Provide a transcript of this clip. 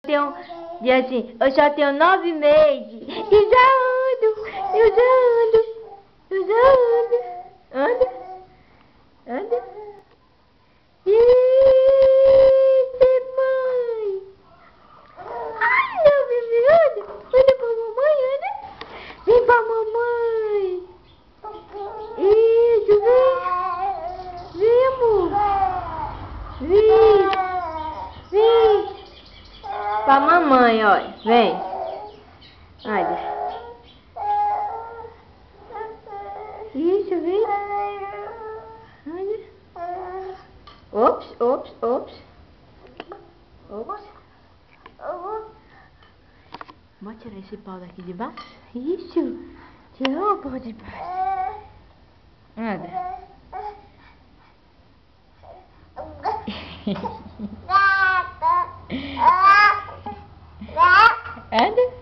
tenho... E assim, eu só tenho 9 meses. E já ando. Eu já ando. Eu já ando. Anda. Anda. Eita, mãe. Ai, meu bebê, anda. Anda pra mamãe, anda. Vem pra mamãe. Isso, vem. Vem, amor. Vem. Vem. Pra mamãe, olha. Vem. Olha. Isso, vem. Olha. Ops, ops, ops. Ops. Vamos tirar esse pau daqui de baixo? Isso. Tirou o pau de baixo. Anda. Anda.